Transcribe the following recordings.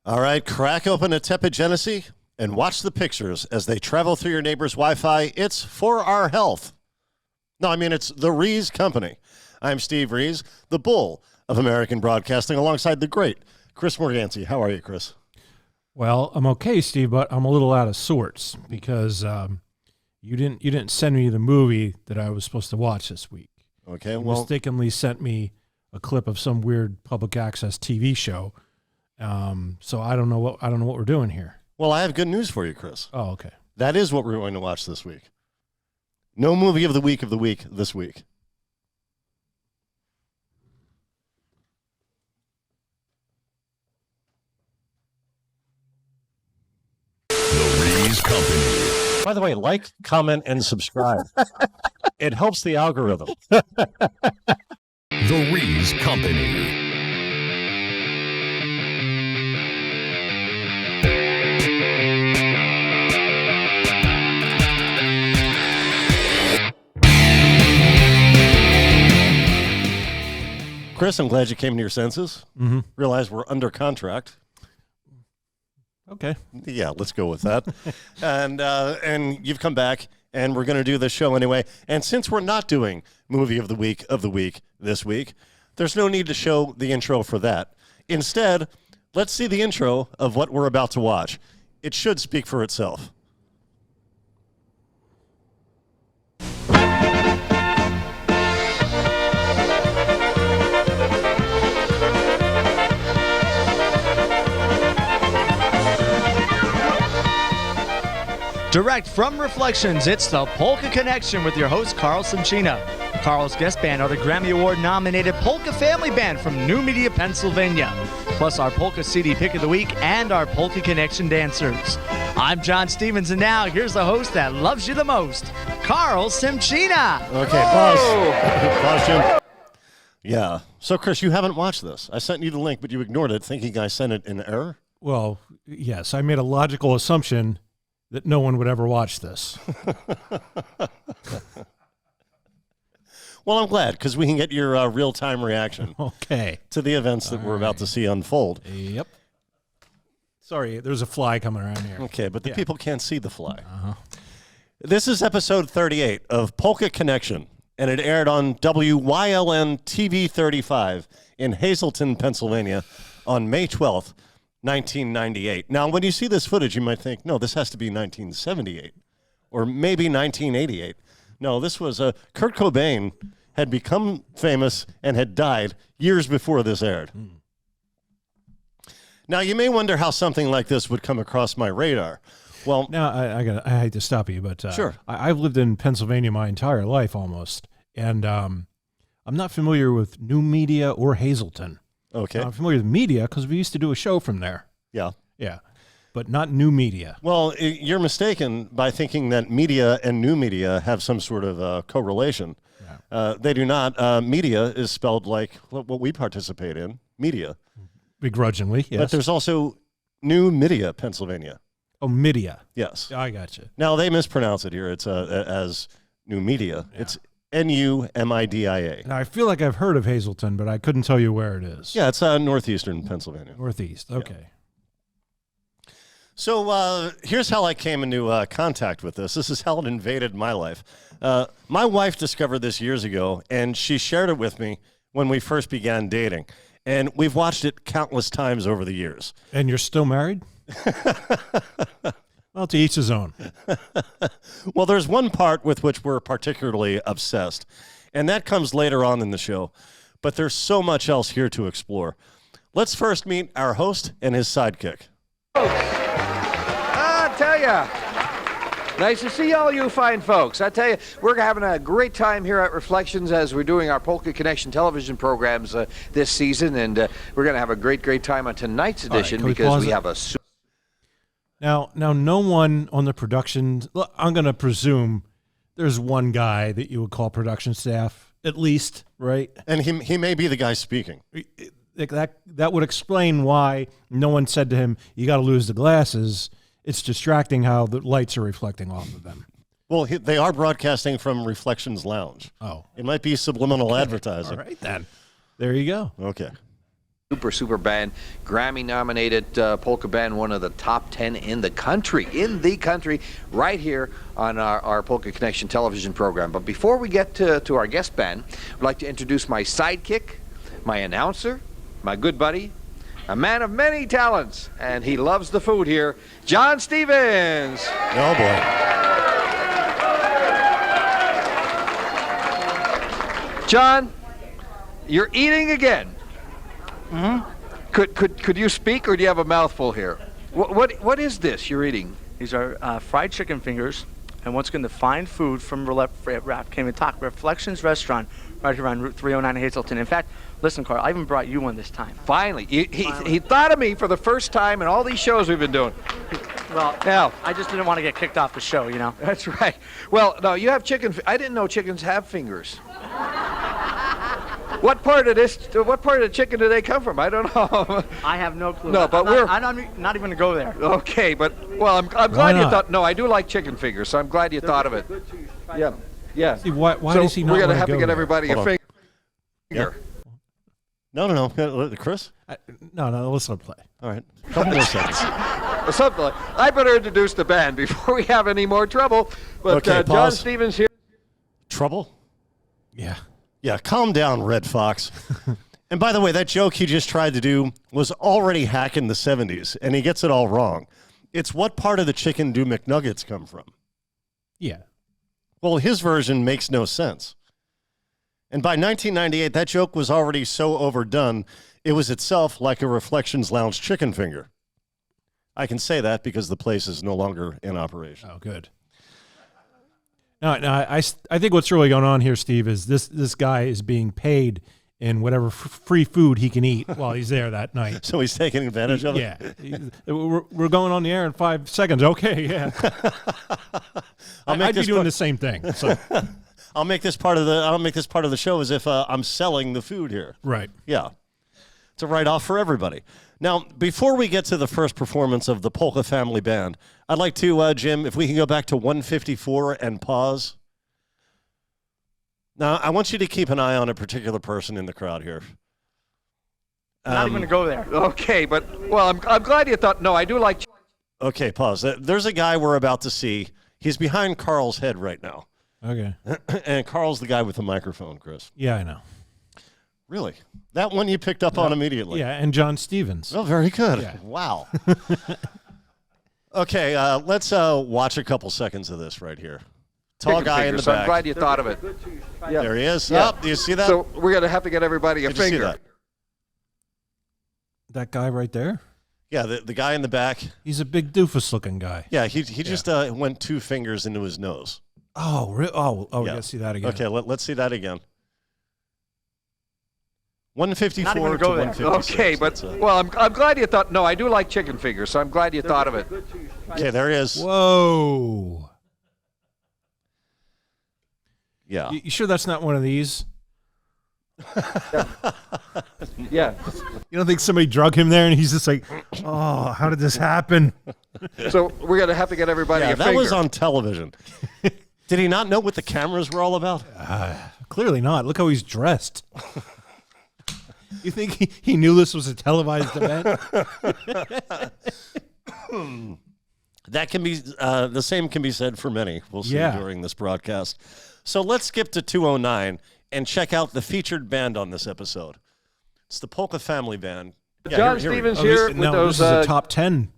All right, crack open a tepid Genesee and watch the pictures as they travel through your neighbor's Wi-Fi. It's for our health. No, I mean, it's the Rees Company. I'm Steve Rees, the bull of American broadcasting, alongside the great Chris Morganti. How are you, Chris? Well, I'm okay, Steve, but I'm a little out of sorts because you didn't send me the movie that I was supposed to watch this week. Okay, You well, mistakenly sent me a clip of some weird public access TV show. So I don't know what we're doing here. well, I have good news for you, Chris. Oh, okay. That is what we're going to watch this week. No movie of the week this week. The Rees Company. By the way, like, comment, and subscribe. It helps the algorithm. The Rees Company. Chris, I'm glad you came to your senses. Mm-hmm. Realize we're under contract. Okay. Yeah, let's go with that. And you've come back, and we're going to do this show anyway. And since we're not doing movie of the week this week, there's no need to show the intro for that. Instead, let's see the intro of what we're about to watch. It should speak for itself. Direct from Reflections, it's the Polka Connection with your host, Carl Simchina. Carl's guest band are the Grammy Award-nominated Polka Family Band from New Media, Pennsylvania, plus our Polka CD Pick of the Week and our Polka Connection dancers. I'm John Stevens, and now here's the host that loves you the most, Carl Simchina. Okay, pause. Pause, Jim. Yeah. So, Chris, you haven't watched this. I sent you the link, but you ignored it, thinking I sent it in error. Well, yes, I made a logical assumption that no one would ever watch this. Well, I'm glad, because we can get your real-time reaction Okay. to the events that we're about to see unfold. Yep. Sorry, there's a fly coming around here. Okay, but the Yeah. people can't see the fly. Uh-huh. This is episode 38 of Polka Connection, and it aired on WYLN TV 35 in Hazleton, Pennsylvania on May 12th, 1998. Now, when you see this footage, you might think, no, this has to be 1978 or maybe 1988. No, this was Kurt Cobain had become famous and had died years before this aired. Now, you may wonder how something like this would come across my radar. Well, Now, I hate to stop you, but Sure. I've lived in Pennsylvania my entire life almost, and I'm not familiar with New Media or Hazleton. okay. I'm familiar with Media because we used to do a show from there. Yeah. Yeah, but not New Media. Well, you're mistaken by thinking that media and new media have some sort of correlation. They do not. Media is spelled like what we participate in, media. Begrudgingly, yes. But there's also New Media, Pennsylvania. Oh, Media. Yes. I got you. Now, they mispronounce it here. It's as New Media. Yeah. It's Numidia. Now, I feel like I've heard of Hazleton, but I couldn't tell you where it is. Yeah, it's northeastern Pennsylvania. Northeast. Okay. So here's how I came into contact with this. This is how it invaded my life. My wife discovered this years ago, and she shared it with me when we first began dating. And we've watched it countless times over the years. And you're still married? Well, to each his own. Well, there's one part with which we're particularly obsessed, and that comes later on in the show. But there's so much else here to explore. Let's first meet our host and his sidekick. I tell ya, nice to see all you fine folks. I tell you, we're having a great time here at Reflections as we're doing our Polka Connection television programs this season, and we're going to have a great time on tonight's edition can we because pause we it? have a. Now, no one on the production, I'm going to presume there's one guy that you would call production staff, at least, right? And he may be the guy speaking. That would explain why no one said to him, you got to lose the glasses. It's distracting how the lights are reflecting off of them. Well, they are broadcasting from Reflections Lounge. Oh. It might be subliminal advertising. All right, then. There you go. Okay. Super band, Grammy-nominated polka band, one of the top 10 in the country, right here on our Polka Connection television program. But before we get to our guest band, I'd like to introduce my sidekick, my announcer, my good buddy, a man of many talents, and he loves the food here, John Stevens. Oh, boy. John, you're eating again. Could you speak, or do you have a mouthful here? What is this you're eating? These are fried chicken fingers, and once again, the fine food from Reflections Restaurant right here on Route 309 in Hazleton. In fact, listen, Carl, I even brought you one this time. Finally. He thought of me for the first time in all these shows we've been doing. Well, Now, I just didn't want to get kicked off the show, you know. that's right. Well, no, you have chicken. I didn't know chickens have fingers. What part of the chicken do they come from? I don't know. I have no clue. No, but I'm not even going to go there. Okay, but I'm glad you not? thought. No, I do like chicken fingers, so I'm glad you thought of it. Yeah. Steve, why So does he not we're gonna wanna have to go get there? everybody a Hold on. finger. No. Chris? No, let's not play. All right. A couple more seconds. Or something like. I better introduce the band before we have any more trouble. But Okay, John pause. Stevens here. Trouble? Yeah. Yeah, calm down, Red Fox. And by the way, that joke he just tried to do was already hack in the 70s, and he gets it all wrong. It's what part of the chicken do McNuggets come from? Yeah. Well, his version makes no sense. And by 1998, that joke was already so overdone, it was itself like a Reflections Lounge chicken finger. I can say that because the place is no longer in operation. Oh, good. No, I think what's really going on here, Steve, is this guy is being paid in whatever free food he can eat while he's there that night. So he's taking advantage of it? Yeah. We're going on the air in 5 seconds. Okay, yeah. I'd be doing the same thing. So. I'll make this part of the show as if I'm selling the food here. Right. Yeah. It's a write-off for everybody. Now, before we get to the first performance of the Polka Family Band, I'd like to, Jim, if we can go back to 154 and pause. Now, I want you to keep an eye on a particular person in the crowd here. Not even going to go there. Okay, but I'm glad you thought. No, I do like. Okay, pause. There's a guy we're about to see. He's behind Carl's head right now. Okay. And Carl's the guy with the microphone, Chris. Yeah, I know. Really? That one you picked up on immediately. Yeah, and John Stevens. Oh, very good. Yeah. Wow. Okay, let's watch a couple seconds of this right here. Tall chicken guy in fingers, the so back. I'm glad you thought of it. Yeah. There he is. Yeah. Oh, do you see that? So we're gonna have to get everybody a Did you see finger. that? That guy right there? Yeah, the guy in the back. He's a big doofus-looking guy. Yeah, he just went 2 fingers into his nose. Oh, really? Oh, we Yeah. got to see that again. Okay, let's see that again. 154 Not even to gonna go there. 156. Okay, but That's, I'm glad you thought. No, I do like chicken fingers, so I'm glad you thought of it. okay, there he is. Whoa. Yeah. You sure that's not one of these? Yeah. You don't think somebody drug him there and he's just like, oh, how did this happen? So we're gonna have to get everybody Yeah, a that finger. was on television. Did he not know what the cameras were all about? Clearly not. Look how he's dressed. You think he knew this was a televised event? That can be the same can be said for many. We'll see Yeah. during this broadcast. So let's skip to 209 and check out the featured band on this episode. It's the Polka Family Band. Yeah, John here we go. Stevens here with Now, those. this is a top 10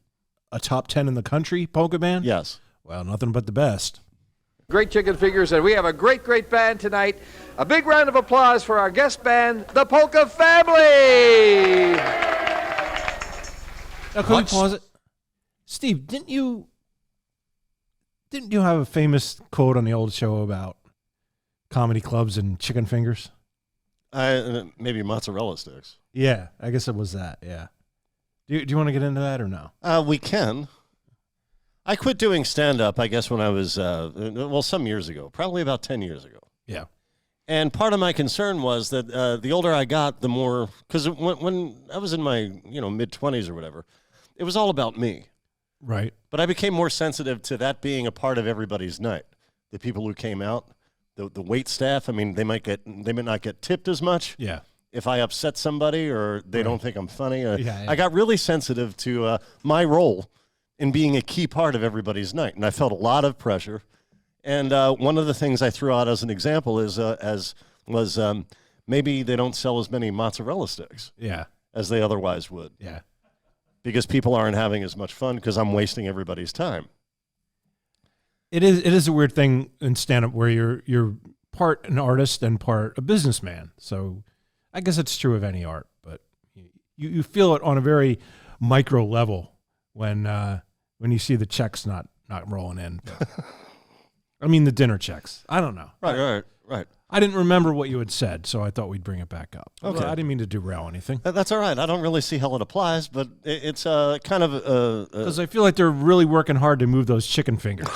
in the country polka band? Yes. Well, nothing but the best. Great chicken fingers, and we have a great band tonight. A big round of applause for our guest band, the Polka Family. Now, can we pause it? Steve, didn't you have a famous quote on the old show about comedy clubs and chicken fingers? Maybe mozzarella sticks. Yeah, I guess it was that. Yeah. Do you want to get into that or no? We can. I quit doing stand-up, I guess, when I was, some years ago, probably about 10 years ago. Yeah. And part of my concern was that the older I got, the more, because when I was in my, mid-20s or whatever, it was all about me. Right. But I became more sensitive to that being a part of everybody's night. The people who came out, the wait staff, I mean, they might not get tipped as much, Yeah. if I upset somebody or they don't think I'm funny. Yeah. I got really sensitive to my role in being a key part of everybody's night, and I felt a lot of pressure. And one of the things I threw out as an example was maybe they don't sell as many mozzarella sticks as they otherwise would. Yeah. Because people aren't having as much fun because I'm wasting everybody's time. It is a weird thing in stand-up where you're part an artist and part a businessman. So I guess it's true of any art, but you feel it on a very micro level when you see the checks not rolling in. But, I mean the dinner checks. I don't know. Right. I didn't remember what you had said, so I thought we'd bring it back up. Okay. I didn't mean to derail anything. That's all right. I don't really see how it applies, but it's kind of Because I feel like they're really working hard to move those chicken fingers.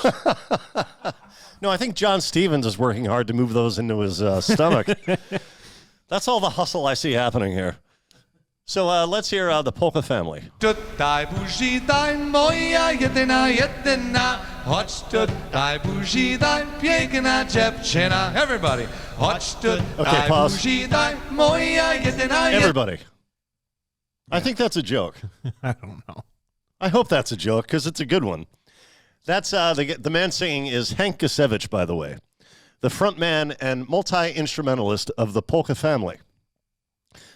No, I think John Stevens is working hard to move those into his stomach. That's all the hustle I see happening here. So let's hear the Polka family. Tutaj buzi daj, moja jedyna, jedyna. Chodź tutaj buzi daj, piękna dziewczyna. Everybody. Chodź tutaj pause. buzi daj, moja jedyna, Everybody. I think that's a joke. I don't know. I hope that's a joke because it's a good one. That's the man singing is Hank Gusevich, by the way, the front man and multi-instrumentalist of the Polka family.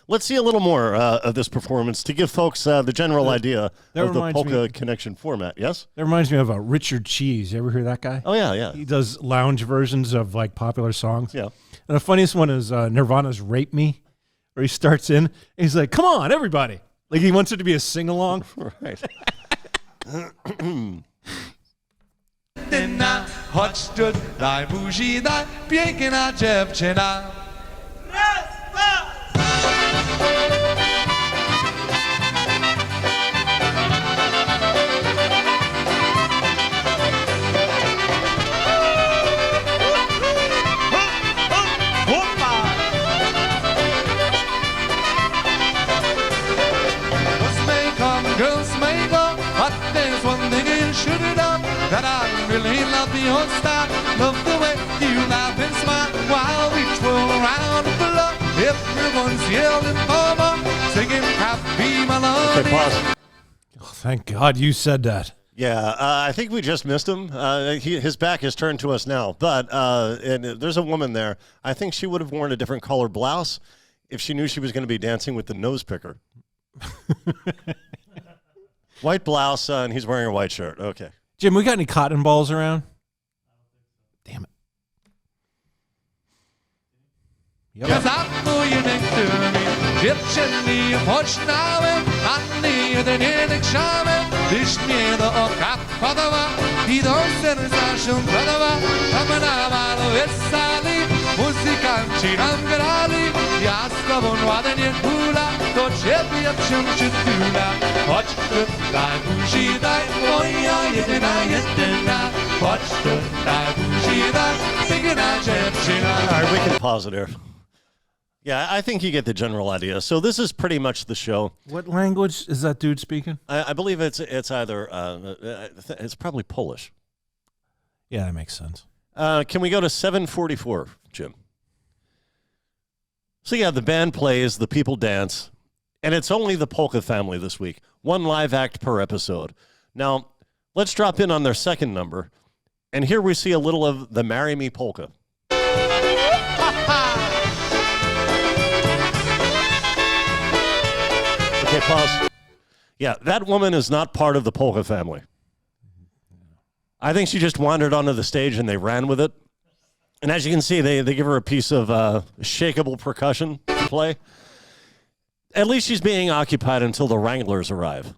Let's see a little more of this performance to give folks the general idea of the Polka Connection format. Yes? That reminds me of Richard Cheese. You ever hear that guy? Oh, yeah. He does lounge versions of like popular songs. Yeah. And the funniest one is Nirvana's Rape Me, where he starts in and he's like, come on, everybody. Like he wants it to be a sing-along. Right. jedyna. Chodź tutaj buzi daj, piękna dziewczyna. Girls may go, but there's one thing you should know, that I really love the old style. Love the way you laugh and smile while we twirl around below. Everyone's yelling for more, singing happy melody. Okay, pause. Oh, thank God you said that. Yeah, I think we just missed him. His back is turned to us now, but and there's a woman there. I think she would have worn a different color blouse if she knew she was going to be dancing with the nose picker. White blouse, and he's wearing a white shirt. Okay. Jim, we got any cotton balls around? Damn it. Cause I'm going to me, dziewczyny poznałem, a nie jedynie chciałem, gdyż mnie do oka podoba i do serca się podoba. Tam na malu weseli, muzykanci nam grali, ja z tobą ładnie hula, do ciebie się przytula. Chodź tutaj buzi daj, moja jedyna, jedyna. Chodź tutaj buzi daj, piękna dziewczyna. All right, we can pause it here. Yeah, I think you get the general idea. So this is pretty much the show. What language is that dude speaking? I believe it's either it's probably Polish. Yeah, that makes sense. Can we go to 744, Jim? So yeah, the band plays, the people dance, and it's only the Polka family this week. One live act per episode. Now, let's drop in on their second number, and here we see a little of the Marry Me Polka. Okay, pause. Yeah, that woman is not part of the Polka family. I think she just wandered onto the stage and they ran with it. And as you can see, they give her a piece of shakeable percussion to play. At least she's being occupied until the Wranglers arrive.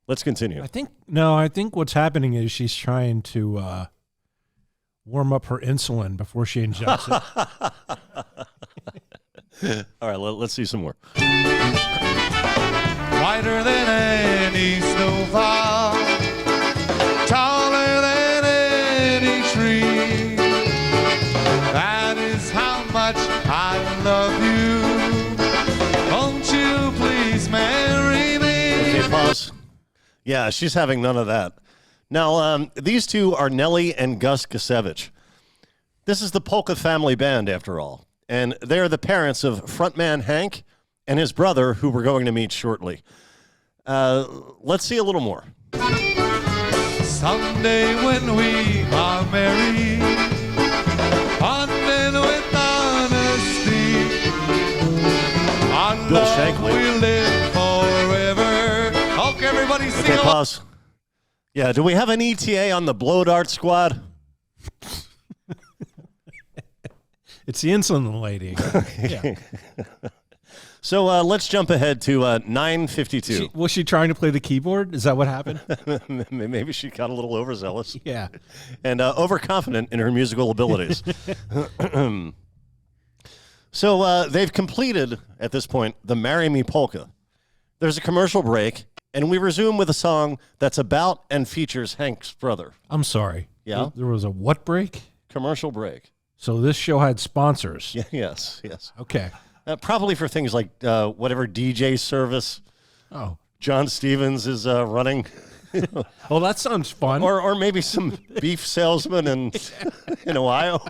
Let's continue. I think what's happening is she's trying to warm up her insulin before she injects it. All right, let's see some more. Whiter than any snowfall, taller than any tree. That is how much I love you. Won't you please marry me? Okay, pause. Yeah, she's having none of that. Now, these two are Nellie and Gus Gusevich. This is the Polka family band, after all. And they're the parents of frontman Hank and his brother, who we're going to meet shortly. Let's see a little more. Someday when we are married, bonded with honesty, our Bill love Shankly. will live forever. Okay, everybody sing Okay, along. pause. Yeah, do we have an ETA on the blow dart squad? It's the insulin lady. Yeah. So let's jump ahead to 9:52. Was she trying to play the keyboard? Is that what happened? Maybe she got a little overzealous Yeah. and overconfident in her musical abilities. So they've completed, at this point, the Marry Me Polka. There's a commercial break, and we resume with a song that's about and features Hank's brother. I'm sorry. Yeah? There was a what break? Commercial break. So this show had sponsors. Yeah, yes. Okay. Probably for things like whatever DJ service Oh. John Stevens is running. Well, that sounds fun. Or maybe some beef salesman in Ohio.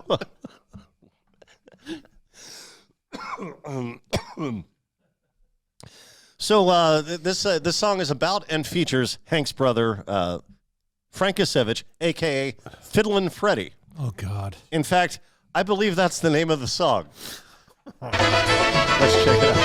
So this song is about and features Hank's brother, Frank Kasevich, a.k.a. Fiddlin' Freddie. Oh, God. In fact, I believe that's the name of the song. Let's check it out.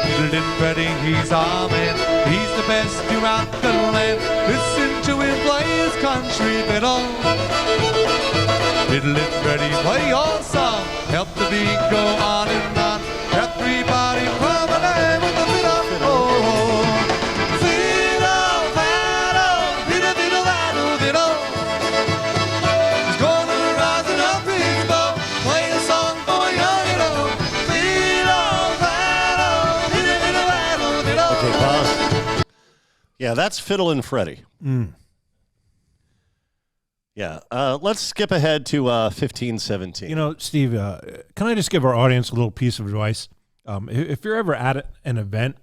Fiddlin' Freddie, he's our man. He's the best throughout the land. Listen to him play his country fiddle. Fiddlin' Freddie, play your song. Help the beat go on and on. Everybody come alive with the fiddle. Oh, fiddle, faddle, fiddle, fiddle, faddle, fiddle. He's gonna rise and up his bow. Play a song for young and old. Fiddle, faddle, fiddle, fiddle, faddle, fiddle. Okay, pause. Yeah, that's Fiddlin' Freddie. Yeah, let's skip ahead to 1517. You know, Steve, can I just give our audience a little piece of advice? If you're ever at an event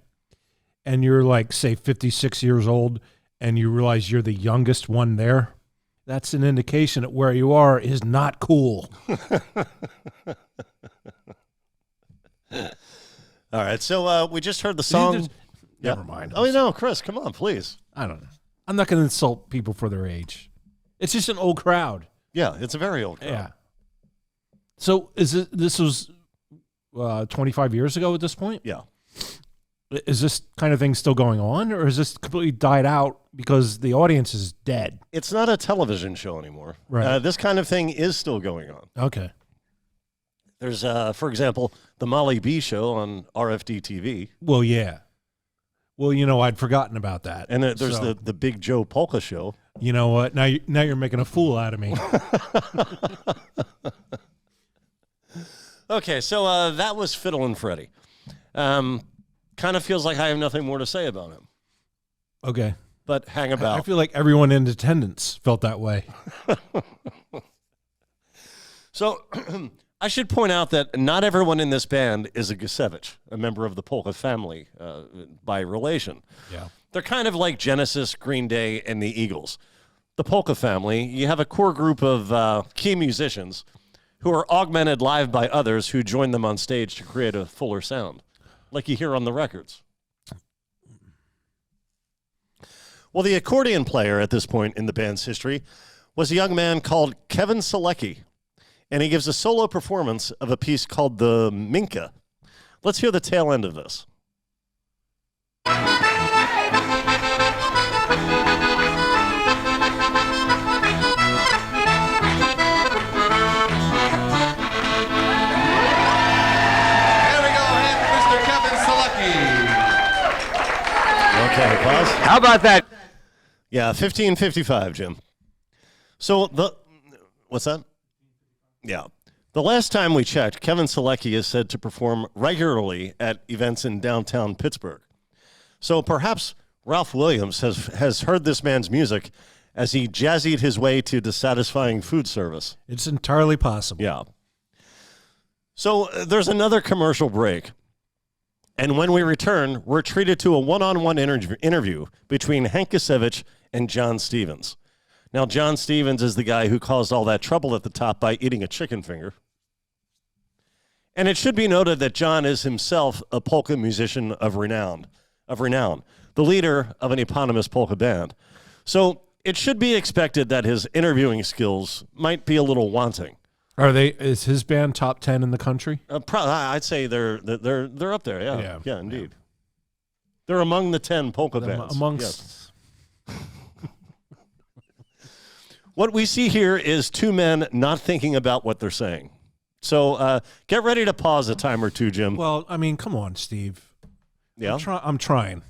and you're like, say, 56 years old and you realize you're the youngest one there, that's an indication that where you are is not cool. All right, so we just heard the song. Never mind. Oh, no, Chris, come on, please. I don't know. I'm not going to insult people for their age. It's just an old crowd. Yeah, it's a very old crowd. Yeah. So this was 25 years ago at this point? Yeah. Is this kind of thing still going on, or has this completely died out because the audience is dead? It's not a television show anymore. Right. This kind of thing is still going on. Okay. There's, for example, the Molly B show on RFD TV. Well, yeah. Well, you know, I'd forgotten about that. And there's So, the Big Joe Polka show. You know what? Now you're making a fool out of me. Okay, so that was Fiddlin' Freddie. Kind of feels like I have nothing more to say about him. Okay. But hang about. I feel like everyone in attendance felt that way. So I should point out that not everyone in this band is a Kasevich, a member of the Polka family by relation. Yeah. They're kind of like Genesis, Green Day, and the Eagles. The Polka family, you have a core group of key musicians who are augmented live by others who join them on stage to create a fuller sound, like you hear on the records. Well, the accordion player at this point in the band's history was a young man called Kevin Selecki, and he gives a solo performance of a piece called the Minka. Let's hear the tail end of this. Okay, pause. How about that? Yeah, 1555, Jim. So what's that? Yeah. The last time we checked, Kevin Selecki is said to perform regularly at events in downtown Pittsburgh. So perhaps Ralph Williams has heard this man's music as he jazzied his way to dissatisfying food service. It's entirely possible. Yeah. So there's another commercial break. And when we return, we're treated to a one-on-one interview between Hank Kasevich and John Stevens. Now, John Stevens is the guy who caused all that trouble at the top by eating a chicken finger. And it should be noted that John is himself a polka musician of renown, the leader of an eponymous polka band. So it should be expected that his interviewing skills might be a little wanting. Is his band top 10 in the country? I'd say they're up there. Yeah, indeed. They're among the 10 polka bands. Amongst. Yes. What we see here is two men not thinking about what they're saying. So get ready to pause a time or two, Jim. Well, I mean, come on, Steve. Yeah, I'm trying.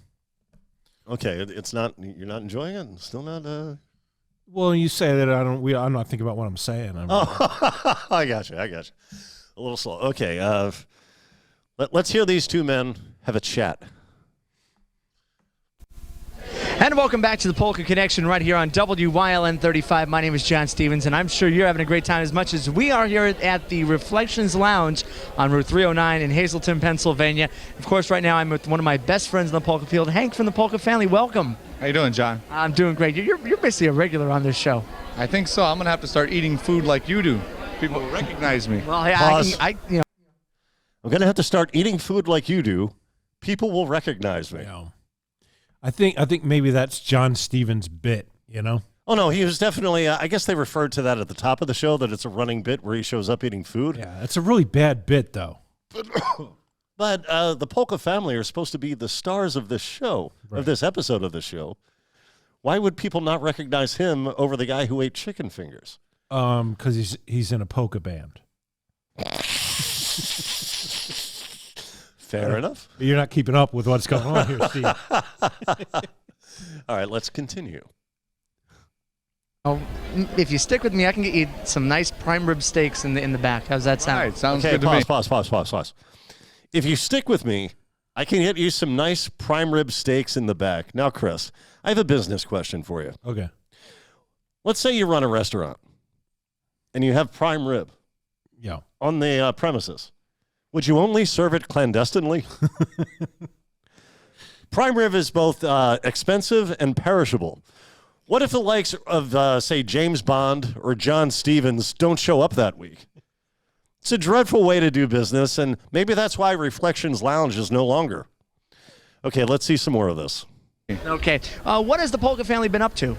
Okay, it's not. You're not enjoying it. Still not. Well, you say that I'm not thinking about what I'm saying. I got you. A little slow. Okay. Let's hear these two men have a chat. And welcome back to the Polka Connection right here on WYLN 35. My name is John Stevens, and I'm sure you're having a great time as much as we are here at the Reflections Lounge on Route 309 in Hazleton, Pennsylvania. Of course, right now I'm with one of my best friends in the polka field, Hank from the Polka family. Welcome. How you doing, John? I'm doing great. You're basically a regular on this show. I think so. I'm going to have to start eating food like you do. People recognize me. Well, yeah, Pause. I'm going to have to start eating food like you do. People will recognize me. Yeah. I think maybe that's John Stevens' bit, you know? Oh, no, he was definitely, I guess they referred to that at the top of the show, that it's a running bit where he shows up eating food. Yeah, it's a really bad bit, though. But the Polka family are supposed to be the stars of this show, of this episode of this show. Why would people not recognize him over the guy who ate chicken fingers? Because he's in a polka band. Fair enough. You're not keeping up with what's going on here, Steve. All right, let's continue. Oh, if you stick with me, I can get you some nice prime rib steaks in the back. How's that sound? All right, sounds Okay, good to me. pause. If you stick with me, I can get you some nice prime rib steaks in the back. Now, Chris, I have a business question for you. Okay. Let's say you run a restaurant and you have prime rib Yeah. on the premises. Would you only serve it clandestinely? Prime rib is both expensive and perishable. What if the likes of, say, James Bond or John Stevens don't show up that week? It's a dreadful way to do business, and maybe that's why Reflections Lounge is no longer. Okay, let's see some more of this. Okay. What has the Polka family been up to?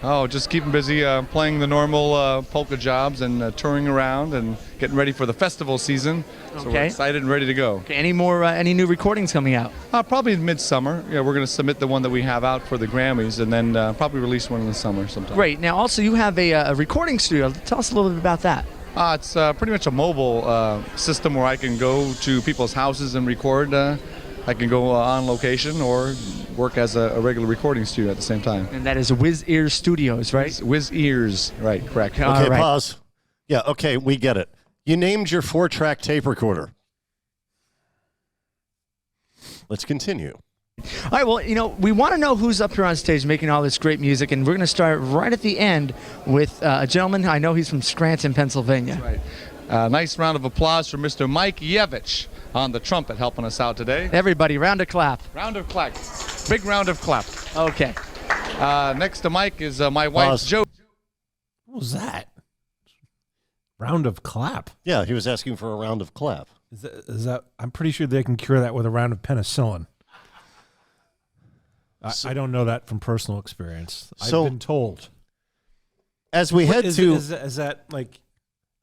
Oh, just keeping busy playing the normal polka jobs and touring around and getting ready for the festival season. So we're Okay. excited and ready to go. Okay, any new recordings coming out? Probably in midsummer. Yeah, we're going to submit the one that we have out for the Grammys and then probably release one in the summer sometime. Great. Now, also, you have a recording studio. Tell us a little bit about that. It's pretty much a mobile system where I can go to people's houses and record. I can go on location or work as a regular recording studio at the same time. And that is Whiz Ears Studios, right? Whiz Ears, right, correct. Okay, All right. pause. Yeah, okay, we get it. You named your 4-track tape recorder. Let's continue. All right, well, we want to know who's up here on stage making all this great music, and we're going to start right at the end with a gentleman. I know he's from Scranton, Pennsylvania. Right. Nice round of applause for Mr. Mike Yevich on the trumpet helping us out today. Everybody, round of clap. Round of clap. Big round of clap. Okay. Next to Mike is my wife, Pause. Joe. What was that? Round of clap. Yeah, he was asking for a round of clap. Is that? I'm pretty sure they can cure that with a round of penicillin. I don't know that from personal experience. So- I've been told. As we head Is to... that like?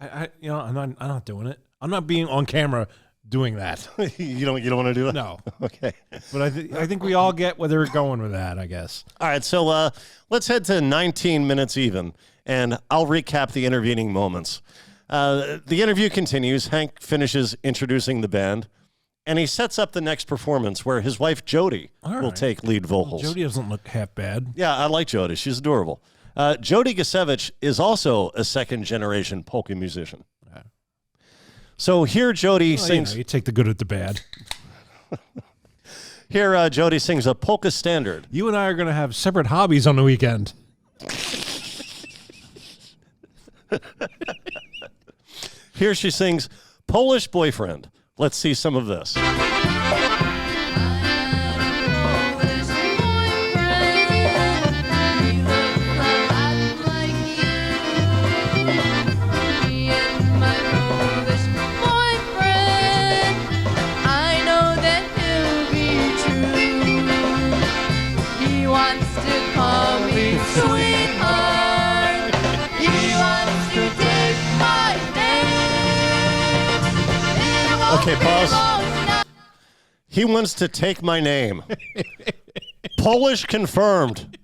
I'm not doing it. I'm not being on camera doing that. you don't want to do that? No. Okay. But I think we all get where they're going with that, I guess. All right, so let's head to 19 minutes even, and I'll recap the intervening moments. The interview continues. Hank finishes introducing the band, and he sets up the next performance where his wife, Jody, All will right. take lead vocals. Jody doesn't look half bad. Yeah, I like Jody. She's adorable. Jody Gasevich is also a second-generation polka musician. So here Jody sings... You take the good with the bad. Here Jody sings a polka standard. You and I are going to have separate hobbies on the weekend. Here she sings Polish Boyfriend. Let's see some of this. Okay, pause. He wants to take my name. Polish confirmed.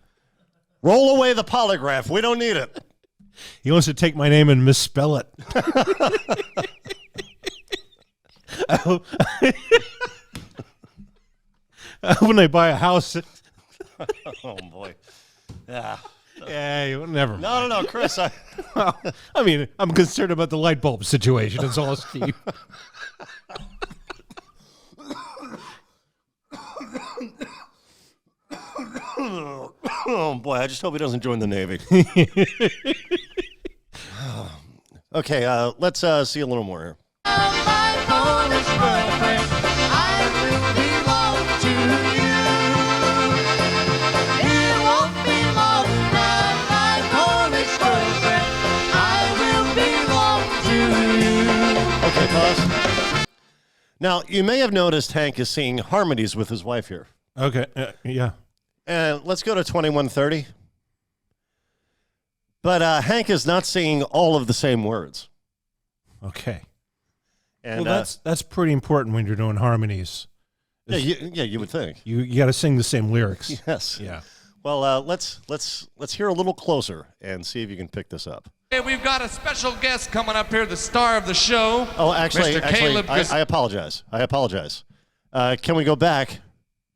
Roll away the polygraph. We don't need it. He wants to take my name and misspell it. When they buy a house. Oh, boy. Yeah. Yeah, never. No, Chris. I mean, I'm concerned about the light bulb situation. That's all, Steve. Oh, boy. I just hope he doesn't join the Navy. Okay, let's see a little more here. Okay, pause. Now, you may have noticed Hank is singing harmonies with his wife here. Okay, yeah. And let's go to 2130. But Hank is not singing all of the same words. Okay. And well, that's pretty important when you're doing harmonies. you would think. You got to sing the same lyrics. Yes. Yeah. Well, let's hear a little closer and see if you can pick this up. Hey, we've got a special guest coming up here, the star of the show. Oh, actually, Mr. Caleb I apologize. Can we go back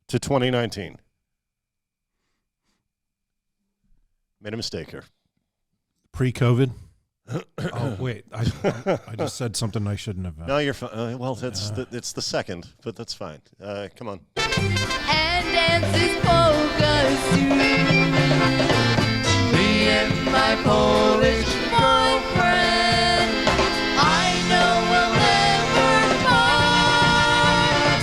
to 2019? Made a mistake here. Pre-COVID? Oh, wait. I just said something I shouldn't have. No, you're fine. Well, it's the second, but that's fine. Come on. And dances polka soon. Me and my Polish boyfriend, I know we'll never part.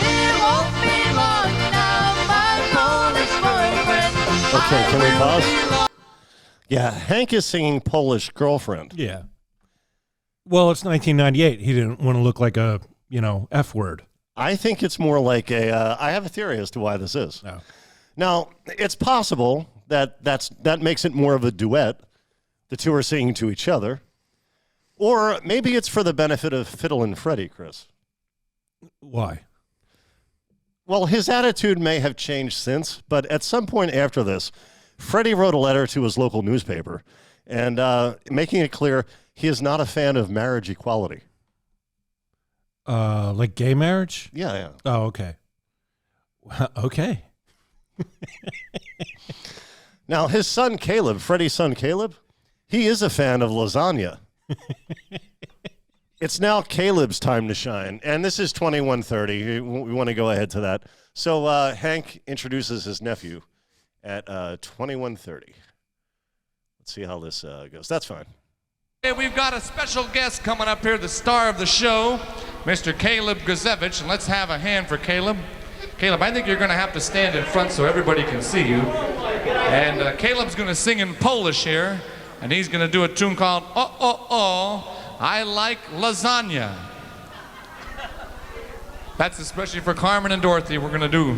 It won't be long now, my Polish boyfriend. Okay, can we pause? Yeah, Hank is singing Polish Girlfriend. Yeah. Well, it's 1998. He didn't want to look like a, F word. I think it's more like I have a theory as to why this is. No. Now, it's possible that makes it more of a duet. The two are singing to each other. Or maybe it's for the benefit of Fiddlin' Freddie, Chris. Why? Well, his attitude may have changed since, but at some point after this, Freddie wrote a letter to his local newspaper and making it clear he is not a fan of marriage equality. Like gay marriage? Yeah. Oh, okay. Okay. Now, his son Caleb, Freddie's son Caleb, he is a fan of lasagna. It's now Caleb's time to shine, and this is 2130. We want to go ahead to that. So Hank introduces his nephew at 2130. Let's see how this goes. That's fine. Hey, we've got a special guest coming up here, the star of the show, Mr. Caleb Gazevich, and let's have a hand for Caleb. Caleb, I think you're going to have to stand in front so everybody can see you. And Caleb's going to sing in Polish here, and he's going to do a tune called Oh, Oh, Oh, I Like Lasagna. That's especially for Carmen and Dorothy we're going to do.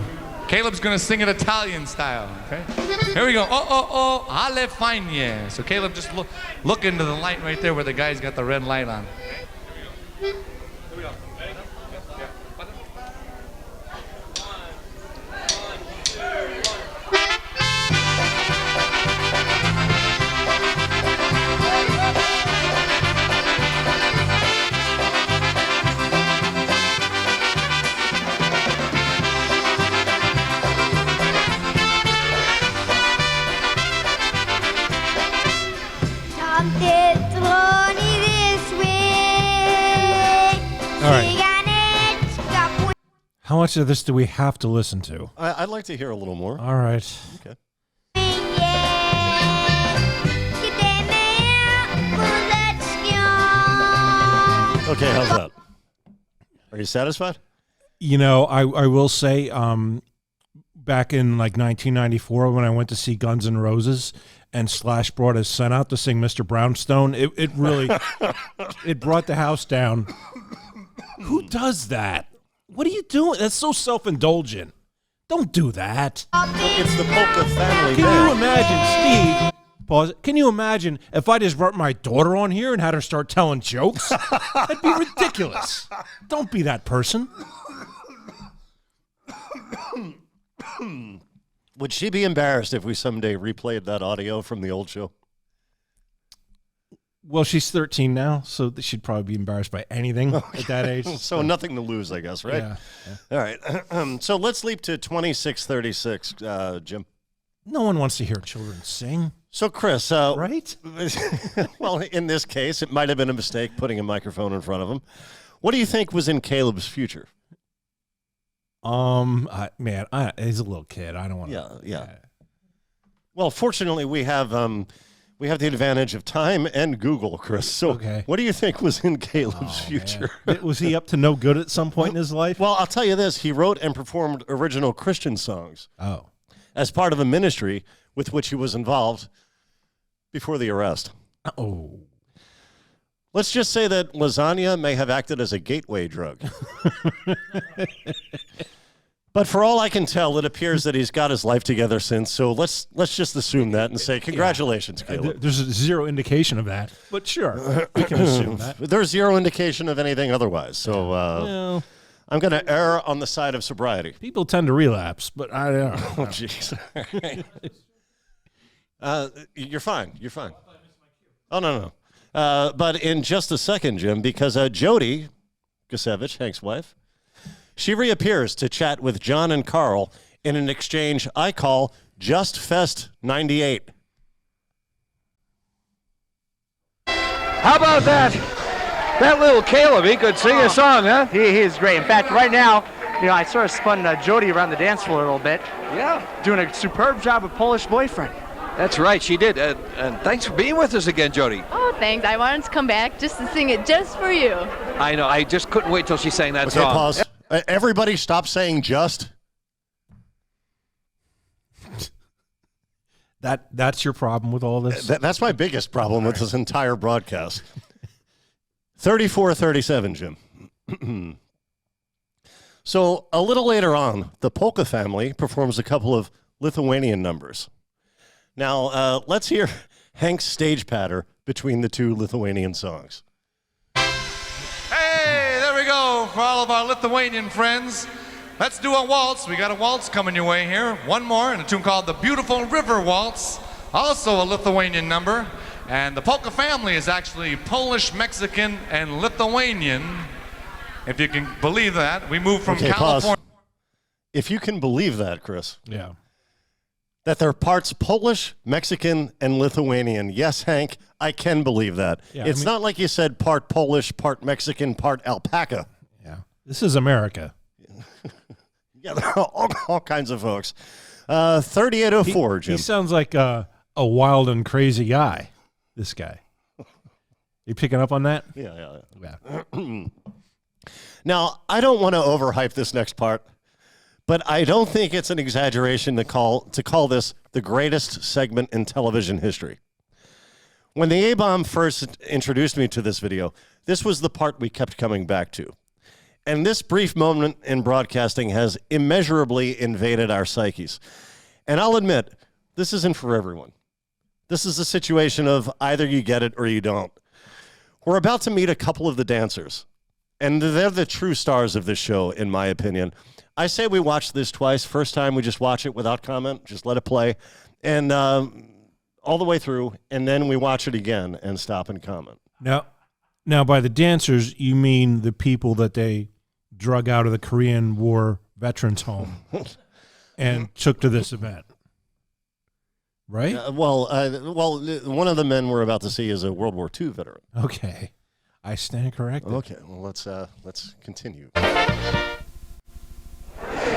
Caleb's going to sing it Italian style, okay? Here we go. Oh, oh, oh, alle fine. So Caleb, just look into the light right there where the guy's got the red light on. Here we go. Ready? Yeah. All right. How much of this do we have to listen to? I'd like to hear a little more. All right. Okay. Okay, how's that? Are you satisfied? I will say, back in like 1994 when I went to see Guns N' Roses and Slash brought his son out to sing Mr. Brownstone, it really it brought the house down. Who does that? What are you doing? That's so self-indulgent. Don't do that. It's the Polka family Can band. you imagine Steve Pause. Can you imagine if I just brought my daughter on here and had her start telling jokes? That'd be ridiculous. Don't be that person. Would she be embarrassed if we someday replayed that audio from the old show? Well, she's 13 now, so she'd probably be embarrassed by anything at that age. So nothing to lose, I guess, right? Yeah. All right. So let's leap to 2636, Jim. No one wants to hear children sing, So, Chris, right? well, in this case, it might have been a mistake putting a microphone in front of him. What do you think was in Caleb's future? He's a little kid. I don't want to. Yeah. Well, fortunately, we have the advantage of time and Google, Chris. So, Okay. What do you think was in Caleb's future? Was he up to no good at some point in his life? Well, I'll tell you this: he wrote and performed original Christian songs Oh. as part of a ministry with which he was involved before the arrest. Oh. Let's just say that lasagna may have acted as a gateway drug. But for all I can tell, it appears that he's got his life together since. So let's just assume that and say congratulations, Caleb. There's zero indication of that, but sure, we can assume that. There's zero indication of anything otherwise. So Well, I'm going to err on the side of sobriety. people tend to relapse, but I don't know. Oh, jeez. You're fine. You're fine. Oh, no. But in just a second, Jim, because Jody Gusevich, Hank's wife, she reappears to chat with John and Carl in an exchange I call Just Fest 98. How about that? That little Caleb, he could sing a song, huh? He is great. In fact, right now, I sort of spun Jody around the dance floor a little bit, Yeah, doing a superb job with Polish boyfriend. that's right, she did. And thanks for being with us again, Jody. Oh, thanks. I wanted to come back just to sing it just for you. I know, I just couldn't wait till she sang that Okay, song. pause. Everybody stop saying just. That's your problem with all this? That's my biggest problem with this entire broadcast. 34-37, Jim. So a little later on, the Polka family performs a couple of Lithuanian numbers. Now, let's hear Hank's stage patter between the two Lithuanian songs. Hey, there we go for all of our Lithuanian friends. Let's do a waltz. We got a waltz coming your way here. One more, and a tune called The Beautiful River Waltz, also a Lithuanian number. And the polka family is actually Polish, Mexican, and Lithuanian. If you can believe that. We moved from Okay, California. pause. If you can believe that, Chris, Yeah. that they're parts Polish, Mexican, and Lithuanian. Yes, Hank, I can believe that. Yeah, It's not like you said part Polish, part Mexican, part alpaca. Yeah. This is America. Yeah, there are all kinds of folks. 3804, Jim. He sounds like a wild and crazy guy, this guy. You picking up on that? Yeah. Yeah. Now, I don't want to overhype this next part, but I don't think it's an exaggeration to call this the greatest segment in television history. When the A-Bomb first introduced me to this video, this was the part we kept coming back to. And this brief moment in broadcasting has immeasurably invaded our psyches. And I'll admit, this isn't for everyone. This is a situation of either you get it or you don't. We're about to meet a couple of the dancers, and they're the true stars of this show, in my opinion. I say we watch this twice. First time, we just watch it without comment, just let it play, and all the way through, and then we watch it again and stop and comment. Now, by the dancers, you mean the people that they drug out of the Korean War veterans home and took to this event, right? Well, one of the men we're about to see is a World War II veteran. Okay, I stand corrected. Okay, well, let's continue.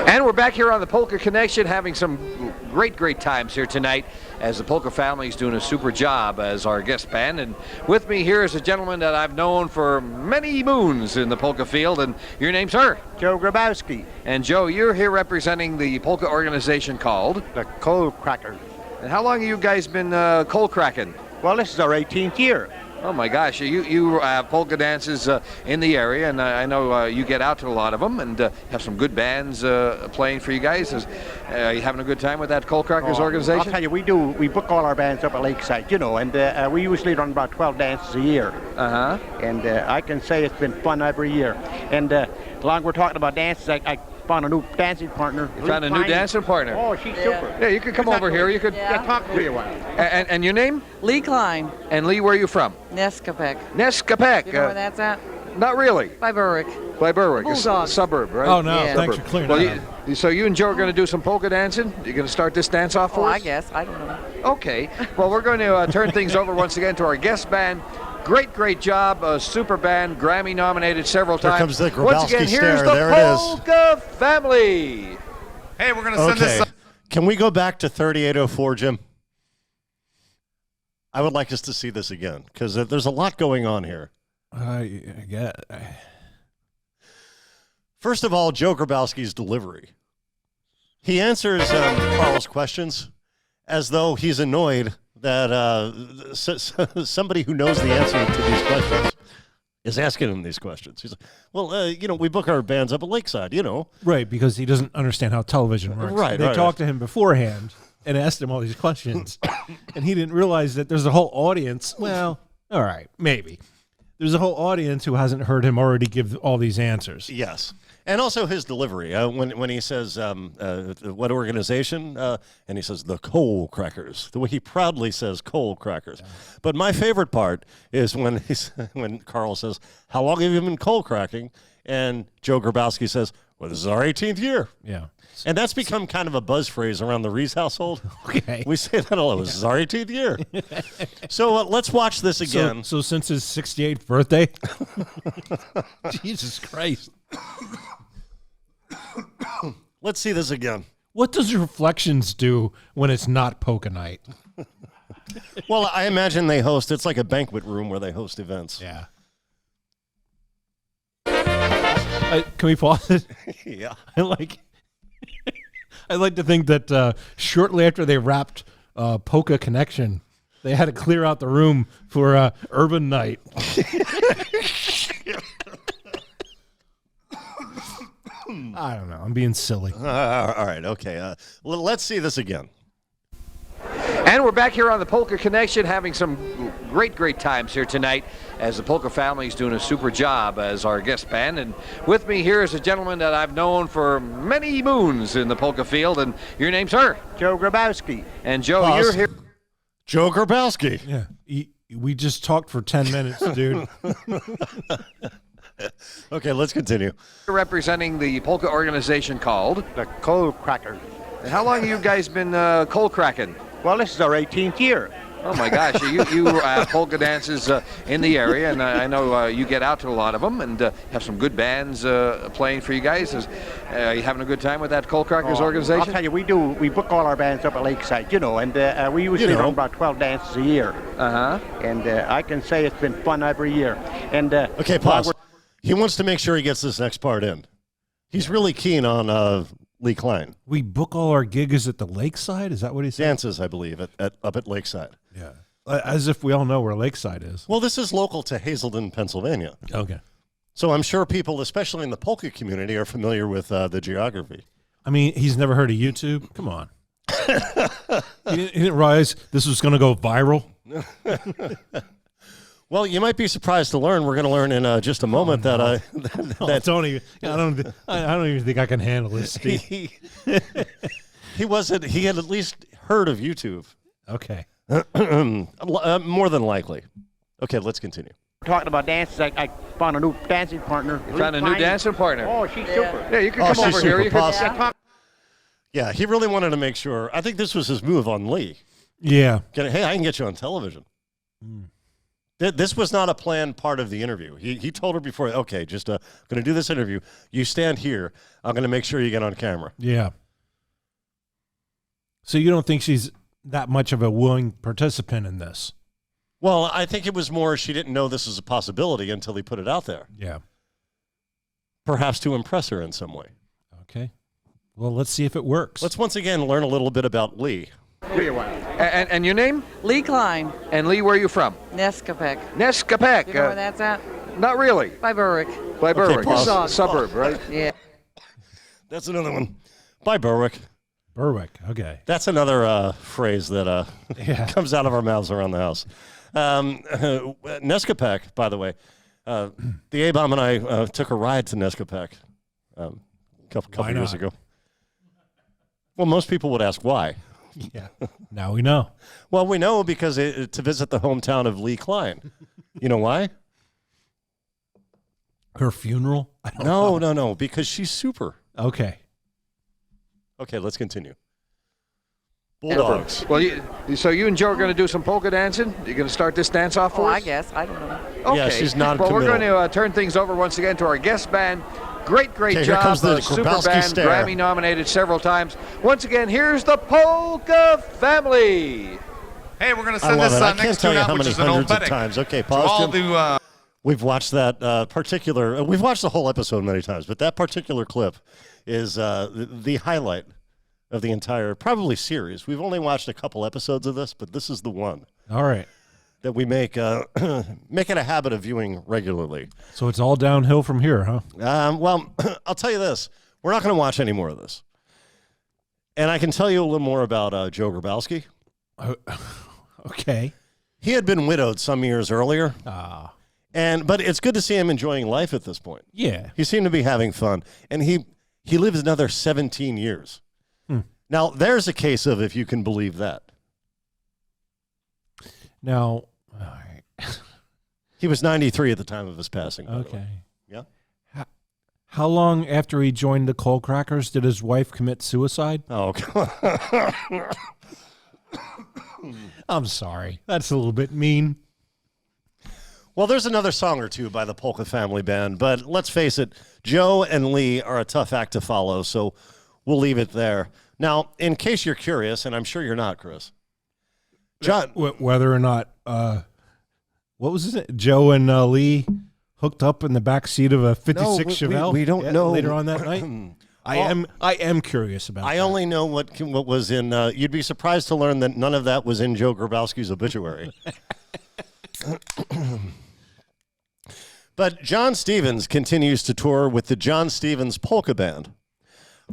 And we're back here on the Polka Connection having some great times here tonight as the Polka family is doing a super job as our guest band. And with me here is a gentleman that I've known for many moons in the polka field, and your name's sir? Joe Grabowski, And Joe, you're here representing the polka organization called? the coal cracker. And how long have you guys been coal cracking? Well, this is our 18th year. Oh my gosh, you have polka dances in the area, and I know you get out to a lot of them, and have some good bands playing for you guys. Are you having a good time with that Coal Crackers organization? I'll tell you, we book all our bands up at Lakeside, and we usually run about 12 dances a year. Uh-huh. And I can say it's been fun every year. And along we're talking about dances, I found a new dancing partner. You found a new dancing partner? Oh, she's super. Yeah, you could come over here. You could talk to you a while. And your name? Lee Klein, And Lee, where are you from? Neskapek. Neskapek. You know where that's at? Not really. By Berwick. By Berwick, Bulldogs. a suburb, right? Oh, no, Yeah. thanks for clearing that up. So you and Joe are going to do some polka dancing? You're going to start this dance off for Oh, us? I guess. I don't know. Okay. Well, we're going to turn things over once again to our guest band. Great job. A super band, Grammy nominated several Here times. comes the Once Grabowski again, here's stare. the There it is. Polka family. Hey, we're going to send Okay. this. Can we go back to 3804, Jim? I would like us to see this again because there's a lot going on here. I get. First of all, Joe Grabowski's delivery. He answers Carl's questions as though he's annoyed that somebody who knows the answer to these questions is asking him these questions. He's like, well, we book our bands up at Lakeside, Right, because he doesn't understand how television works. Right, They right, talked to him beforehand and asked him all these questions, and he didn't realize that there's a whole audience. Well, all right, maybe. There's a whole audience who hasn't heard him already give all these answers. Yes. And also his delivery. When he says, what organization? And he says, the Coal Crackers. The way he proudly says Coal Crackers. Yeah. But my favorite part is when Carl says, how long have you been coal cracking? And Joe Grabowski says, well, this is our 18th year. Yeah. And that's become kind of a buzz phrase around the Rees household. Okay. We say that a lot. This is our 18th year. So let's watch this again. So since his 68th birthday? Jesus Christ. Let's see this again. What does Reflections do when it's not polka night? Well, I imagine they host, it's like a banquet room where they host events. Yeah. Can we pause it? Yeah. I like to think that shortly after they wrapped Polka Connection, they had to clear out the room for Urban Night. I don't know. I'm being silly. All right. Okay. Let's see this again. And we're back here on the Polka Connection having some great times here tonight as the Polka family is doing a super job as our guest band. And with me here is a gentleman that I've known for many moons in the polka field. And your name, sir? Joe Grabowski. And Joe, Pause. you're here. Joe Grabowski. Yeah. We just talked for 10 minutes, dude. Okay, let's continue. Representing the polka organization called The Coal Crackers. How long have you guys been coal cracking? Well, this is our 18th year. Oh my gosh, you have polka dances in the area, and I know you get out to a lot of them, and have some good bands playing for you guys. Are you having a good time with that Coal Crackers organization? I'll tell you, we book all our bands up at Lakeside, and we usually run about 12 dances a year. Uh-huh. And I can say it's been fun every year. And Okay, pause. He wants to make sure he gets this next part in. He's really keen on Lee Klein. We book all our gigs at the Lakeside? Is that what he said? Dances, I believe, up at Lakeside. Yeah. As if we all know where Lakeside is. Well, this is local to Hazelden, Pennsylvania. Okay. So I'm sure people, especially in the polka community, are familiar with the geography. I mean, he's never heard of YouTube? Come on. He didn't realize this was going to go viral? Well, you might be surprised to learn. We're going to learn in just a moment that I don't even think I can handle this, Steve. he wasn't. He had at least heard of YouTube. Okay. More than likely. Okay, let's continue. Talking about dances, I found a new dancing partner. You found a new dancing partner? Oh, she's super. Yeah, you can come over here. You can Yeah, he really wanted to make sure. I think this was his move on Lee. Yeah. Hey, I can get you on television. This was not a planned part of the interview. He told her before, okay, just going to do this interview. You stand here. I'm going to make sure you get on camera. Yeah. So you don't think she's that much of a willing participant in this? Well, I think it was more she didn't know this was a possibility until he put it out there. Yeah. Perhaps to impress her in some way. Okay. Well, let's see if it works. Let's once again learn a little bit about Lee. And your name? Lee Klein, And Lee, where are you from? Nescapec. Nescapec. You know where that's at? Not really. By Berwick. By Berwick. pause. It's a suburb, right? Yeah. That's another one. By Berwick. Berwick. Okay. That's another phrase that Yeah. comes out of our mouths around the house. Nescapec, by the way. The A-Bomb and I took a ride to Nescapec a couple Why years not? ago. Well, most people would ask why. Yeah. Now we know. Well, we know because to visit the hometown of Lee Klein. You know why? Her funeral? I don't know. No, because she's super. Okay. Okay, let's continue. Bulldogs. Well, so you and Joe are going to do some polka dancing? You're going to start this dance off for Oh, us? I guess. I don't know. Okay. Yeah, she's not Well, we're going committal. to turn things over once again to our guest band. Great Okay, here job. comes the Super Grabowski band, stare. Grammy nominated several times. Once again, here's the Polka Family. Hey, we're going to I send love this it. I can't next tell tune you out, how which many is an hundreds of Olympic. times. Okay, To pause, all Jim. the We've watched that particular. We've watched the whole episode many times, but that particular clip is the highlight of the entire probably series. We've only watched a couple episodes of this, but this is the one All right. that we make make it a habit of viewing regularly. So it's all downhill from here, huh? Well, I'll tell you this: we're not going to watch any more of this, and I can tell you a little more about Joe Grabowski. Okay. He had been widowed some years earlier. But it's good to see him enjoying life at this point. Yeah. He seemed to be having fun, and he lives another 17 years. Now, there's a case of if you can believe that. Now, all right. He was 93 at the time of his passing. by the way. Okay. Yeah. How long after he joined the Coal Crackers did his wife commit suicide? Oh, I'm sorry. That's a little bit mean. well, there's another song or two by the Polka Family Band, but let's face it, Joe and Lee are a tough act to follow, so we'll leave it there. Now, in case you're curious, and I'm sure you're not, Chris, John, Whether or not, what was it? Joe and Lee hooked up in the back seat of a 56 Chevelle? we don't know. Later on that night? I am curious about I that. only know what was in. You'd be surprised to learn that none of that was in Joe Grabowski's obituary. But John Stevens continues to tour with the John Stevens Polka Band.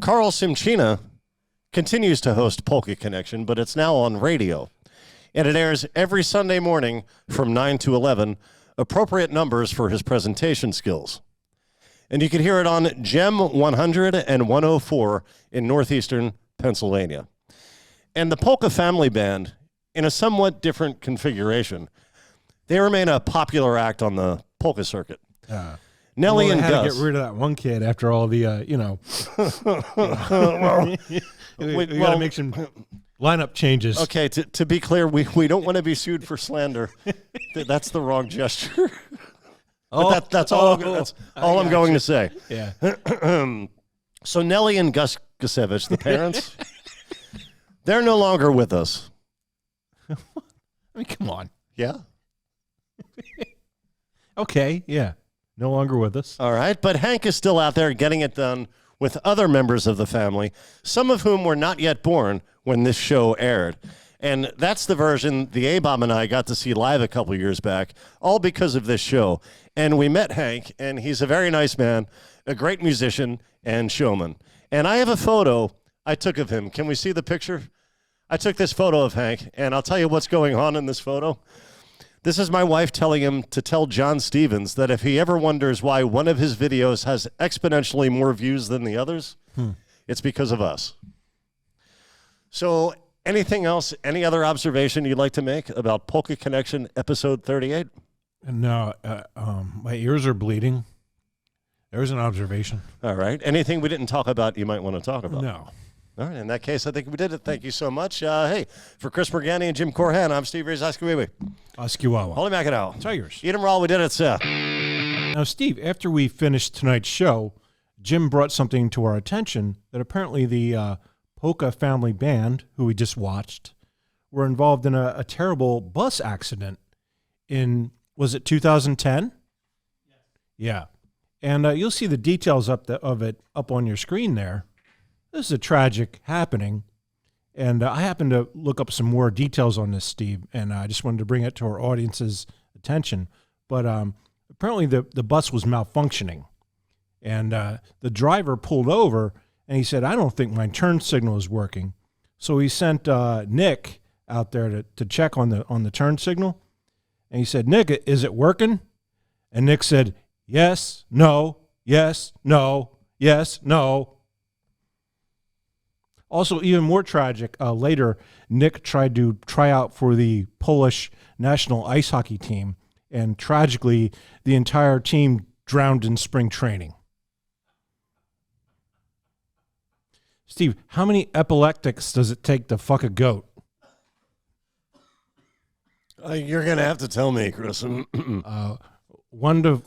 Carl Simchina continues to host Polka Connection, but it's now on radio. And it airs every Sunday morning from 9 to 11, appropriate numbers for his presentation skills. And you can hear it on GEM 100 and 104 in northeastern Pennsylvania. And the Polka Family Band, in a somewhat different configuration, they remain a popular act on the polka circuit. Nellie Well, and they had Gus. to get rid of that one kid after all the, we got to make some lineup changes. Okay, to be clear, we don't want to be sued for slander. That's the wrong gesture. But that's all. That's all I'm going to say. Yeah. So Nellie and Gus Gusevich, the parents, they're no longer with us. I mean, come on. Yeah. Okay. Yeah. No longer with us. All right, but Hank is still out there getting it done with other members of the family, some of whom were not yet born when this show aired. And that's the version the A-Bomb and I got to see live a couple years back, all because of this show. And we met Hank, and he's a very nice man, a great musician and showman. And I have a photo I took of him. Can we see the picture? I took this photo of Hank, and I'll tell you what's going on in this photo. This is my wife telling him to tell John Stevens that if he ever wonders why one of his videos has exponentially more views than the others, it's because of us. So anything else, any other observation you'd like to make about Polka Connection episode 38? No, my ears are bleeding. There's an observation. All right. Anything we didn't talk about you might want to talk about? No. All right. In that case, I think we did it. Thank you so much. Hey, for Chris Morgani and Jim Corhan, I'm Steve Rizzaskiwiwi. Oskiwawa. Holy macadao. Tigers. Eat 'em raw. We did it, sir. Now, Steve, after we finished tonight's show, Jim brought something to our attention that apparently the Polka Family Band, who we just watched, were involved in a terrible bus accident in, was it 2010? Yes. Yeah. And you'll see the details of it up on your screen there. This is a tragic happening. And I happened to look up some more details on this, Steve, and I just wanted to bring it to our audience's attention. But apparently the bus was malfunctioning, and the driver pulled over, and he said, "I don't think my turn signal is working." So he sent Nick out there to check on the turn signal, and he said, "Nick, is it working?" And Nick said, "Yes, no, yes, no, yes, no." Also, even more tragic, later, Nick tried to try out for the Polish national ice hockey team, and tragically, the entire team drowned in spring training. Steve, how many epileptics does it take to fuck a goat? You're going to have to tell me, Chris. 1 to